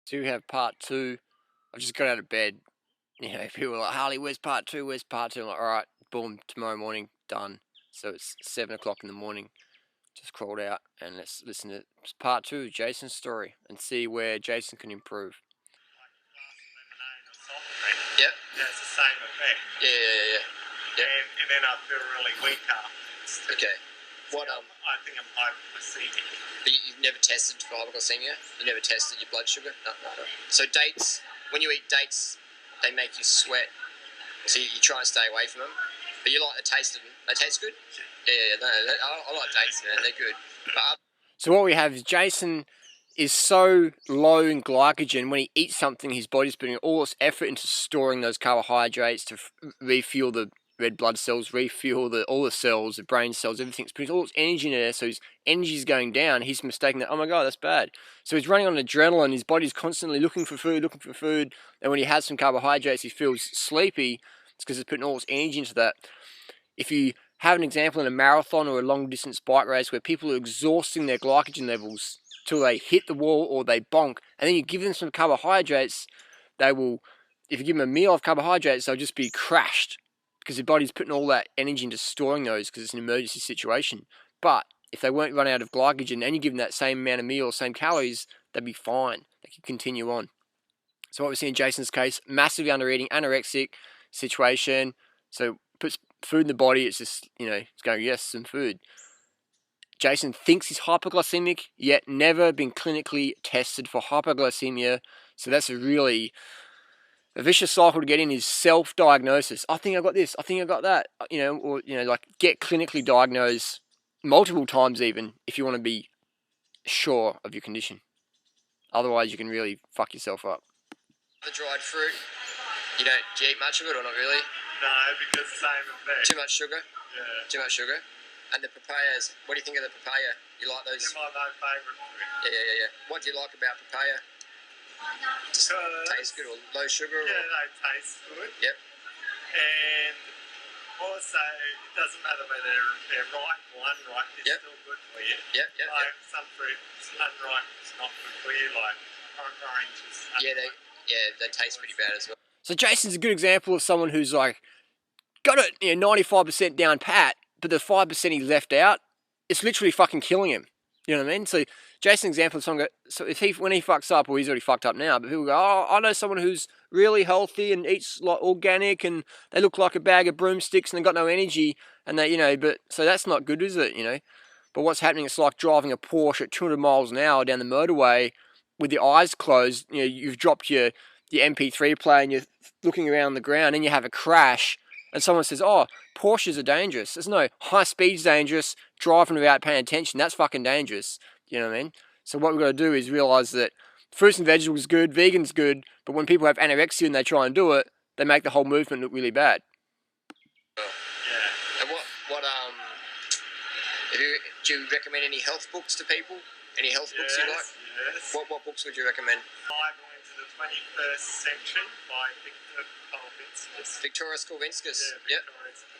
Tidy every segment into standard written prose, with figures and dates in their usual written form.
So we have part two. I just got out of bed. You know, people are like, Harley, where's part two? Where's part two? I'm like, all right, boom, tomorrow morning, done. So it's 7 o'clock in the morning. Just crawled out and let's listen to part two of Jason's story and see where Jason can improve. Yep. It has the same effect. Yeah. And then I feel really weak after. Okay. What I think I'm hypoglycemic. But you've never tested for hypoglycemia? You never tested your blood sugar? No. So dates, when you eat dates, they make you sweat. So you try and stay away from them. But you like the taste of them. They taste good? Yeah. No, I like dates, man. They're good. But so what we have is Jason is so low in glycogen. When he eats something, his body's putting all its effort into storing those carbohydrates to refuel the red blood cells, refuel all the cells, the brain cells, everything's putting all its energy in there, so his energy's going down. He's mistaken that, oh my god, that's bad. So he's running on adrenaline, his body's constantly looking for food, and when he has some carbohydrates, he feels sleepy. It's because it's putting all its energy into that. If you have an example in a marathon or a long distance bike race where people are exhausting their glycogen levels till they hit the wall or they bonk, and then you give them some carbohydrates, they will, if you give them a meal of carbohydrates, they'll just be crashed because their body's putting all that energy into storing those because it's an emergency situation. But if they won't run out of glycogen and you give them that same amount of meal, same calories, they'd be fine. They can continue on. So what we see in Jason's case, massively undereating, anorexic situation. So puts food in the body, it's just, it's going, yes, some food. Jason thinks he's hypoglycemic, yet never been clinically tested for hypoglycemia. So that's a vicious cycle to get in, is self-diagnosis. I think I got this, I think I got that, like get clinically diagnosed multiple times even if you want to be sure of your condition. Otherwise you can really fuck yourself up. the dried fruit, do you eat much of it or not really? No, because same effect. Too much sugar? Yeah. Too much sugar? And the papayas, what do you think of the papaya? You like those? They're my favourite fruit. Yeah. What do you like about papaya? Just tastes good or low sugar? Yeah, they taste good. Yep. And also, it doesn't matter whether they're ripe or unripe, they're still good for you. Yep. Like some fruits, unripe is not good for you, like oranges. They taste pretty bad as well. So Jason's a good example of someone who's like got it 95% down pat, but the 5% he left out, it's literally fucking killing him. You know what I mean? So Jason's example of someone, so when he fucks up, well, he's already fucked up now, but people go, oh, I know someone who's really healthy and eats like organic and they look like a bag of broomsticks and they got no energy and they, but so that's not good, is it? But what's happening, it's like driving a Porsche at 200 miles an hour down the motorway with your eyes closed. You've dropped your MP3 player and you're looking around the ground and you have a crash and someone says, oh, Porsches are dangerous. There's no high speed's dangerous, driving without paying attention, that's fucking dangerous. You know what I mean? So what we've got to do is realise that fruits and vegetables is good, vegan's good, but when people have anorexia and they try and do it, they make the whole movement look really bad. Yeah. And do you recommend any health books to people? Any health books you like? Yes. What books would you recommend? Bible into the 21st Century by Victoras Kulvinskas. Yeah,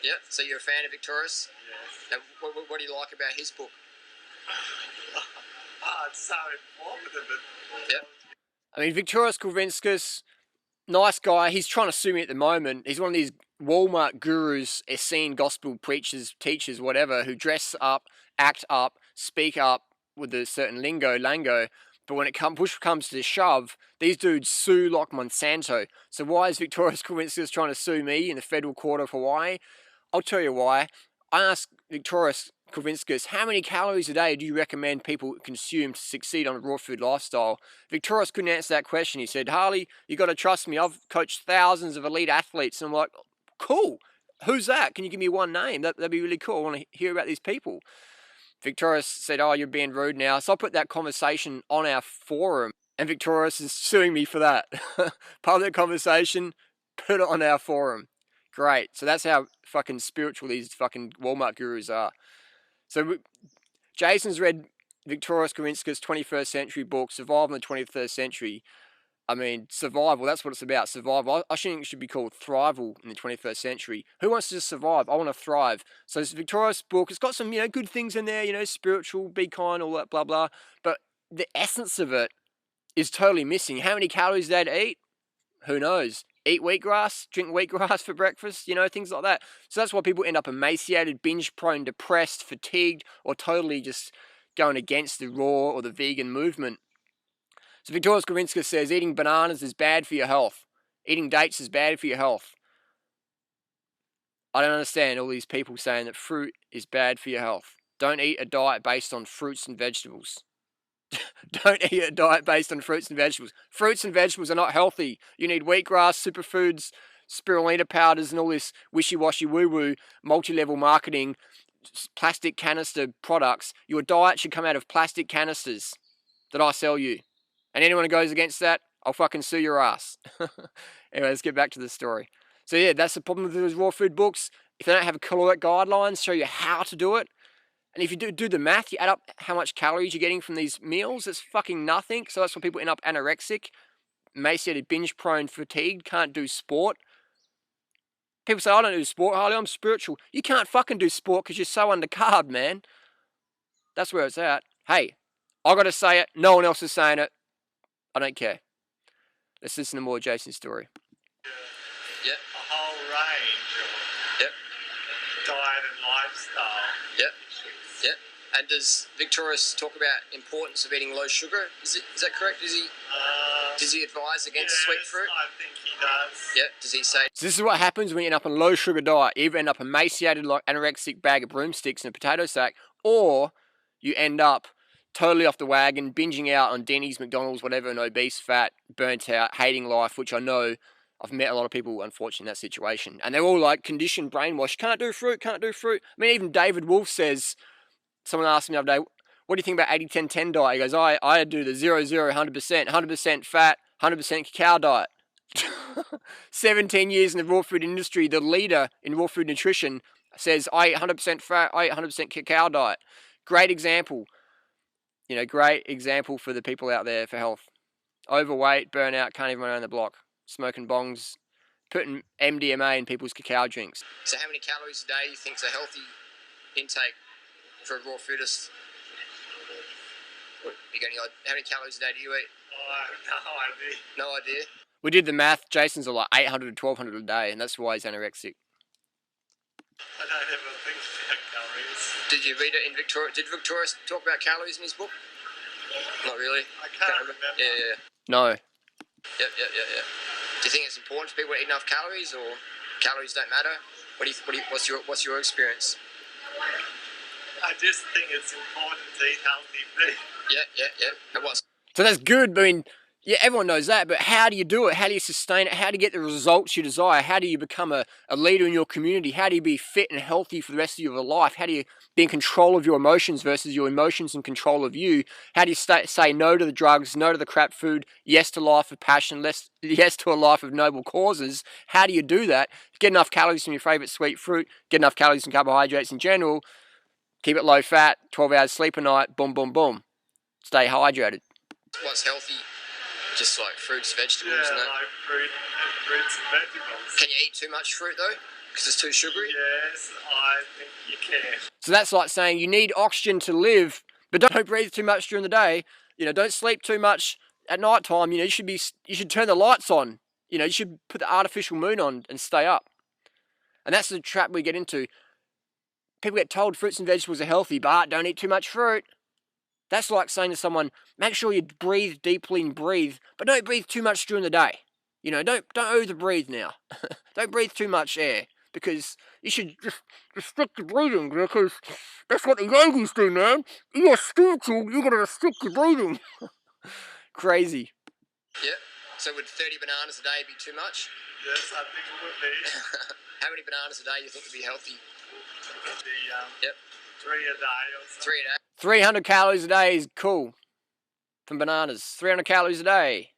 Yep. So you're a fan of Victoras? Yes. And what do you like about his book? It's so informative. Yep. I mean, Victoras Kulvinskas, nice guy. He's trying to sue me at the moment. He's one of these Walmart gurus, Essene gospel preachers, teachers, whatever, who dress up, act up, speak up with a certain lango. But when push comes to shove, these dudes sue like Monsanto. So why is Victoras Kulvinskas trying to sue me in the federal court of Hawaii? I'll tell you why. I asked Victoras Kulvinskas, how many calories a day do you recommend people consume to succeed on a raw food lifestyle? Victoras couldn't answer that question. He said, Harley, you got to trust me. I've coached thousands of elite athletes. And I'm like, cool. Who's that? Can you give me one name? That'd be really cool. I want to hear about these people. Victorious said, oh, you're being rude now. So I put that conversation on our forum, and Victorious is suing me for that. Part of that conversation, put it on our forum. Great. So that's how fucking spiritual these fucking Walmart gurus are. So Jason's read Victoras Kulvinskas' 21st Century book, Survival in the 21st Century. I mean, survival, that's what it's about, survival. I think it should be called thrival in the 21st century. Who wants to just survive? I want to thrive. So this Victoria's book, it's got some, good things in there, spiritual, be kind, all that, blah, blah. But the essence of it is totally missing. How many calories a day to eat? Who knows? Eat wheatgrass, drink wheatgrass for breakfast, you know, things like that. So that's why people end up emaciated, binge-prone, depressed, fatigued, or totally just going against the raw or the vegan movement. So Victoria Skowrinska says eating bananas is bad for your health. Eating dates is bad for your health. I don't understand all these people saying that fruit is bad for your health. Don't eat a diet based on fruits and vegetables. Don't eat a diet based on fruits and vegetables. Fruits and vegetables are not healthy. You need wheatgrass, superfoods, spirulina powders, and all this wishy-washy woo-woo, multi-level marketing, plastic canister products. Your diet should come out of plastic canisters that I sell you. And anyone who goes against that, I'll fucking sue your ass. Anyway, let's get back to the story. So yeah, that's the problem with those raw food books. If they don't have caloric guidelines, show you how to do it. And if you do the math, you add up how much calories you're getting from these meals, it's fucking nothing. So that's why people end up anorexic, emaciated, binge-prone, fatigued, can't do sport. People say, I don't do sport, Harley, I'm spiritual. You can't fucking do sport because you're so undercarb, man. That's where it's at. Hey, I gotta say it, no one else is saying it. I don't care. Let's listen to more Jason's story. Yep. A whole range of Yep. diet and lifestyle. Yep. Yep. And does Victorious talk about importance of eating low sugar? Is that correct? Does he advise against sweet fruit? I think he does. Yep. Does he say? So this is what happens when you end up on a low sugar diet. You either end up emaciated like anorexic bag of broomsticks in a potato sack, or you end up totally off the wagon, binging out on Denny's, McDonald's, whatever, and obese, fat, burnt out, hating life, which I know I've met a lot of people, unfortunately, in that situation. And they're all like conditioned, brainwashed. Can't do fruit, can't do fruit. I mean, even David Wolf says, someone asked me the other day, what do you think about 80-10-10 diet? He goes, I do the 0-0, 100%, 100% fat, 100% cacao diet. 17 years in the raw food industry, the leader in raw food nutrition says, I eat 100% fat, I eat 100% cacao diet. Great example. You know, great example for the people out there for health. Overweight, burnout, can't even run around the block. Smoking bongs, putting MDMA in people's cacao drinks. So how many calories a day do you think is a healthy intake for a raw foodist? How many calories a day do you eat? I have no idea. No idea. We did the math. Jason's are like 800 to 1200 a day, and that's why he's anorexic. I don't ever think about calories. Did you read it in Victoria? Did Victoria talk about calories in his book? Not really. I can't remember. Yeah. No. Yep. Do you think it's important for people to eat enough calories, or calories don't matter? What's your experience? I just think it's important to eat healthy food. Yeah. And what's So that's good. I mean, yeah, everyone knows that, but how do you do it? How do you sustain it? How do you get the results you desire? How do you become a leader in your community? How do you be fit and healthy for the rest of your life? How do you be in control of your emotions versus your emotions in control of you? How do you say no to the drugs, no to the crap food, yes to life of passion, yes to a life of noble causes? How do you do that? Get enough calories from your favourite sweet fruit, get enough calories from carbohydrates in general, keep it low fat, 12 hours sleep a night, boom, boom, boom. Stay hydrated. what's healthy? Just like fruits, vegetables, and that. like fruits and vegetables. Can you eat too much fruit though? Because it's too sugary? Yes, I think you can. So that's like saying you need oxygen to live, but don't breathe too much during the day. You know, don't sleep too much at night time. You know, you should turn the lights on. You know, you should put the artificial moon on and stay up. And that's the trap we get into. People get told fruits and vegetables are healthy, but don't eat too much fruit. That's like saying to someone, make sure you breathe deeply and breathe, but don't breathe too much during the day. You know, don't over breathe now. Don't breathe too much air, because you should just restrict your breathing, because that's what the yogis do, man. You're spiritual, you gotta restrict your breathing. Crazy. Yep. So would 30 bananas a day be too much? Yes, I think it would be. How many bananas a day do you think would be healthy? The, Yep. 3 a day or something. 3 a day. 300 calories a day is cool. From bananas. 300 calories a day.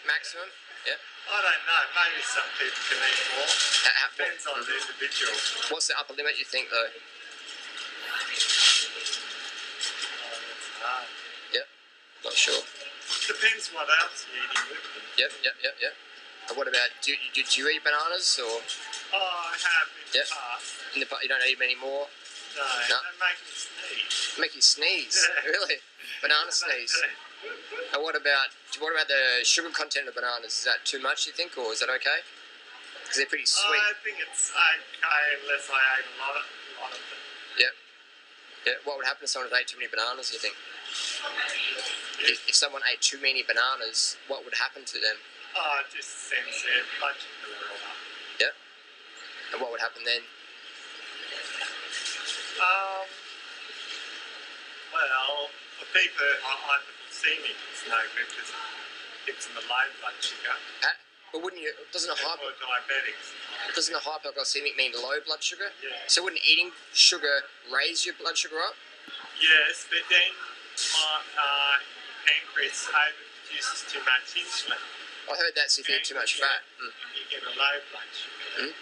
Maximum? Yep. I don't know. Maybe some people can eat more. Depends on the individual. What's the upper limit you think though? Yep. Not sure. Depends what else you're eating with them. Yep. And what about, do you eat bananas or? Oh, I have in the Yep. past. You don't eat them anymore? No, No. they make me sneeze. Make you sneeze? Yeah. Really? Banana sneeze? And what about the sugar content of bananas? Is that too much, you think, or is that okay? Because they're pretty sweet. I think it's okay unless I ate a lot of them. Yep. Yeah. What would happen if someone ate too many bananas, you think? If someone ate too many bananas, what would happen to them? Oh, it just sends their blood sugar all up. Yep. And what would happen then? Well, for people who are hypoglycemic, it's no good because it gives them a low blood sugar. But wouldn't you? Doesn't a diabetics. hypoglycemic mean low blood sugar? Yeah. So wouldn't eating sugar raise your blood sugar up? Yes, but then my pancreas overproduces too much insulin. I heard that's if you eat too much fat. You get a low blood sugar.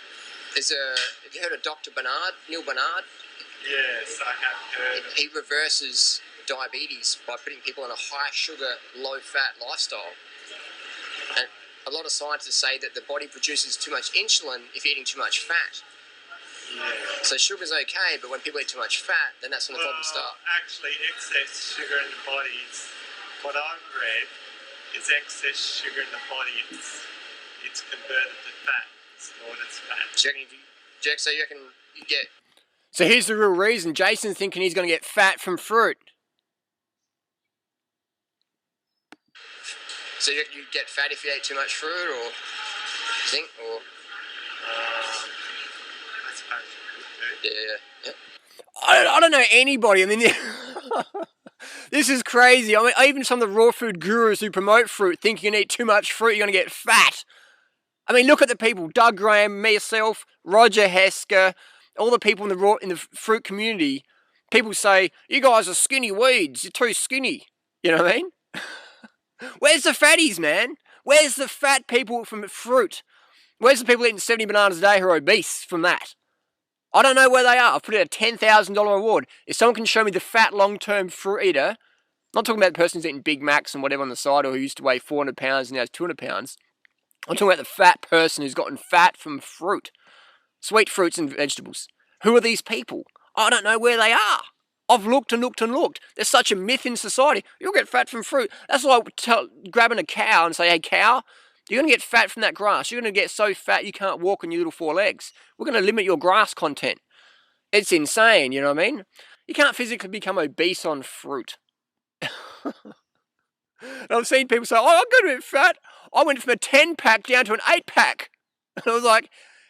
Have you heard of Dr. Neil Bernard? Yes, I have heard. He reverses diabetes by putting people on a high sugar, low fat lifestyle. And a lot of scientists say that the body produces too much insulin if you're eating too much fat. Yeah. So sugar's okay, but when people eat too much fat, then that's when the problems start. Actually, excess sugar in the body is what I've read. Is excess sugar in the body. It's converted to fat. It's stored as fat. So you reckon you get? So here's the real reason. Jason's thinking he's going to get fat from fruit. So you reckon you get fat if you ate too much fruit, or you think, or? I suppose you could do. Yeah. I don't know anybody. I mean, this is crazy. I mean, even some of the raw food gurus who promote fruit think you can eat too much fruit, you're going to get fat. I mean, look at the people: Doug Graham, myself, Roger Hesker, all the people in the fruit community. People say, you guys are skinny weeds. You're too skinny. You know what I mean? Where's the fatties, man? Where's the fat people from fruit? Where's the people eating 70 bananas a day who are obese from that? I don't know where they are. I've put in a $10,000 reward. If someone can show me the fat long-term fruit eater, not talking about the person who's eating Big Macs and whatever on the side, or who used to weigh 400 pounds and now has 200 pounds. I'm talking about the fat person who's gotten fat from fruit. Sweet fruits and vegetables. Who are these people? I don't know where they are. I've looked and looked and looked. There's such a myth in society. You'll get fat from fruit. That's like grabbing a cow and say, hey, cow, you're going to get fat from that grass. You're going to get so fat you can't walk on your little four legs. We're going to limit your grass content. It's insane, you know what I mean? You can't physically become obese on fruit. And I've seen people say, oh, I'm going to be fat. I went from a 10-pack down to an 8-pack. And I was like,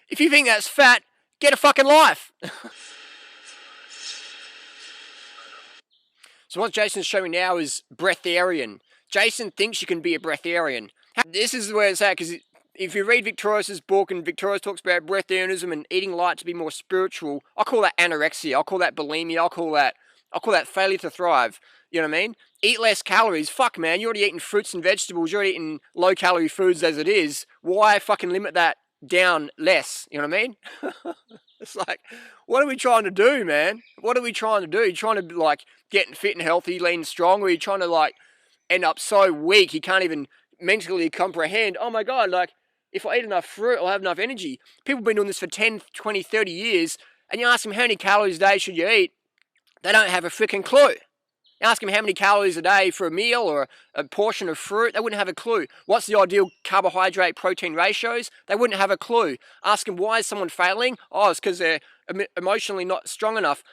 if you think that's fat, get a fucking life. So what Jason's showing now is breatharian. Jason thinks you can be a breatharian. This is where it's at, because if you read Victorious' book, and Victorious talks about breatharianism and eating light to be more spiritual, I call that anorexia, I'll call that bulimia, I'll call that failure to thrive. You know what I mean? Eat less calories. Fuck, man, you're already eating fruits and vegetables, you're already eating low-calorie foods as it is. Why fucking limit that down less? You know what I mean? It's like, what are we trying to do, man? What are we trying to do? You're trying to, like, get fit and healthy, lean strong, or are you trying to, like, end up so weak you can't even mentally comprehend, oh my God, like, if I eat enough fruit, I'll have enough energy. People have been doing this for 10, 20, 30 years, and you ask them how many calories a day should you eat, they don't have a freaking clue. You ask them how many calories a day for a meal or a portion of fruit, they wouldn't have a clue. What's the ideal carbohydrate-protein ratios? They wouldn't have a clue. Ask them, why is someone failing? Oh, it's because they're emotionally not strong enough.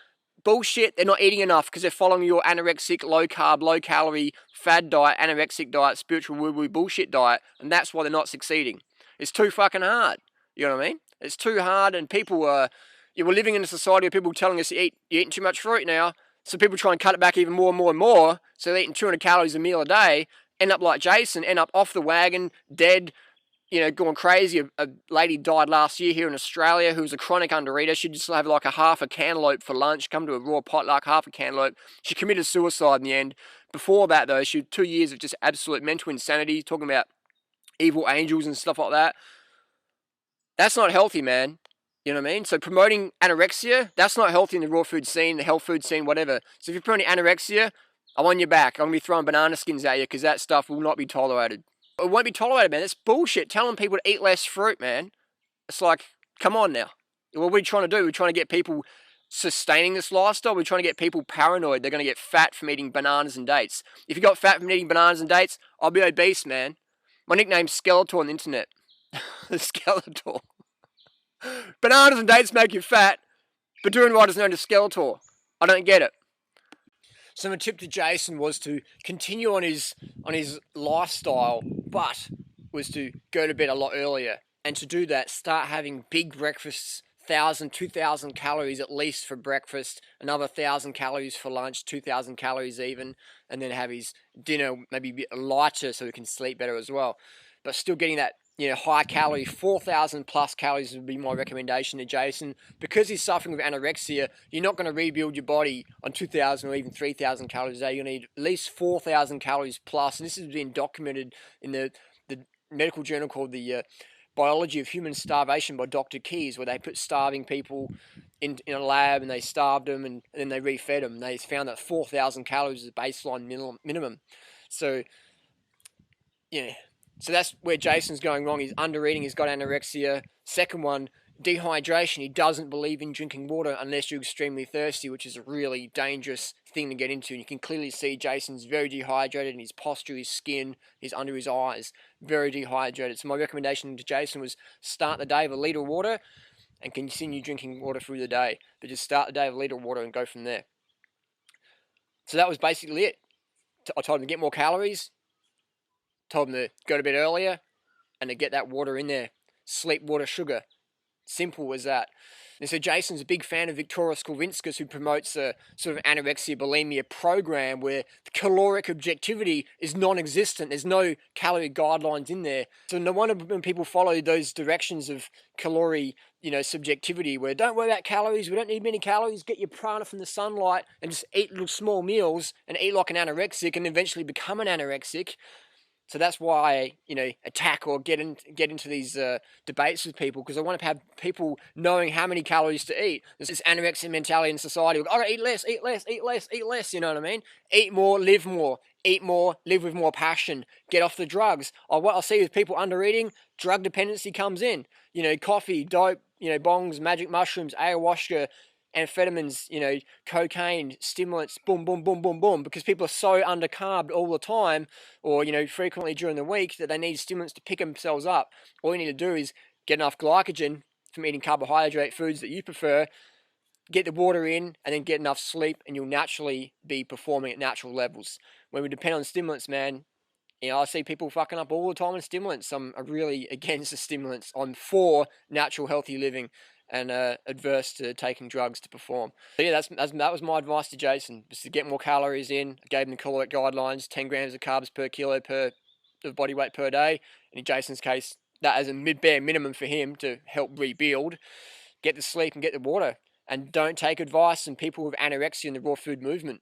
Bullshit, they're not eating enough because they're following your anorexic, low-carb, low-calorie, fad diet, anorexic diet, spiritual woo-woo bullshit diet, and that's why they're not succeeding. It's too fucking hard. You know what I mean? It's too hard, and people we're living in a society where people are telling us you're eating too much fruit now. So people try and cut it back even more and more and more. So they're eating 200 calories a meal a day, end up like Jason, end up off the wagon, dead, going crazy. A lady died last year here in Australia who was a chronic undereater. She'd just have like a half a cantaloupe for lunch, come to a raw potluck, half a cantaloupe. She committed suicide in the end. Before that, though, she had 2 years of just absolute mental insanity, talking about evil angels and stuff like that. That's not healthy, man. You know what I mean? So promoting anorexia, that's not healthy in the raw food scene, the health food scene, whatever. So if you're promoting anorexia, I'm on your back. I'm going to be throwing banana skins at you because that stuff will not be tolerated. It won't be tolerated, man. That's bullshit. Telling people to eat less fruit, man. It's like, come on now. What are we trying to do? We're trying to get people sustaining this lifestyle. We're trying to get people paranoid. They're going to get fat from eating bananas and dates. If you got fat from eating bananas and dates, I'll be obese, man. My nickname's Skeletor on the internet. Skeletor. Bananas and dates make you fat, but doing right is known as Skeletor. I don't get it. So my tip to Jason was to continue on his lifestyle, but was to go to bed a lot earlier. And to do that, start having big breakfasts, 1,000, 2,000 calories at least for breakfast, another 1,000 calories for lunch, 2,000 calories even, and then have his dinner maybe a bit lighter so he can sleep better as well. But still getting that, high calorie, 4,000 plus calories would be my recommendation to Jason. Because he's suffering with anorexia, you're not going to rebuild your body on 2,000 or even 3,000 calories a day. You'll need at least 4,000 calories plus. And this has been documented in the medical journal called the Biology of Human Starvation by Dr. Keyes, where they put starving people in a lab and they starved them and then they refed them. They found that 4,000 calories is the baseline minimum. So, yeah. So that's where Jason's going wrong. He's under-eating. He's got anorexia. Second one, dehydration. He doesn't believe in drinking water unless you're extremely thirsty, which is a really dangerous thing to get into. And you can clearly see Jason's very dehydrated in his posture, his skin, his under his eyes, very dehydrated. So my recommendation to Jason was start the day with a litre of water and continue drinking water through the day. But just start the day with a litre of water and go from there. So that was basically it. I told him to get more calories, told him to go to bed earlier, and to get that water in there. Sleep, water, sugar. Simple as that. And so Jason's a big fan of Victoria Skulvinskas, who promotes a sort of anorexia bulimia program where the caloric objectivity is non-existent. There's no calorie guidelines in there. So no wonder when people follow those directions of calorie, subjectivity, where don't worry about calories, we don't need many calories, get your prana from the sunlight and just eat little small meals and eat like an anorexic and eventually become an anorexic. So that's why I, attack or get into these debates with people, because I want to have people knowing how many calories to eat. There's this anorexia mentality in society. I've got to eat less, eat less, eat less, eat less. You know what I mean? Eat more, live more. Eat more, live with more passion. Get off the drugs. What I see with people under eating, drug dependency comes in. Coffee, dope, bongs, magic mushrooms, ayahuasca, amphetamines, cocaine, stimulants, boom, boom, boom, boom, boom, because people are so undercarbed all the time, or, frequently during the week, that they need stimulants to pick themselves up. All you need to do is get enough glycogen from eating carbohydrate foods that you prefer, get the water in, and then get enough sleep, and you'll naturally be performing at natural levels. When we depend on stimulants, man, I see people fucking up all the time on stimulants. I'm really against the stimulants. I'm for natural, healthy living and adverse to taking drugs to perform. So yeah, that was my advice to Jason, just to get more calories in. I gave him the caloric guidelines, 10 grams of carbs per kilo of body weight per day. And in Jason's case, that as a bare minimum for him to help rebuild. Get the sleep and get the water. And don't take advice from people with anorexia in the raw food movement.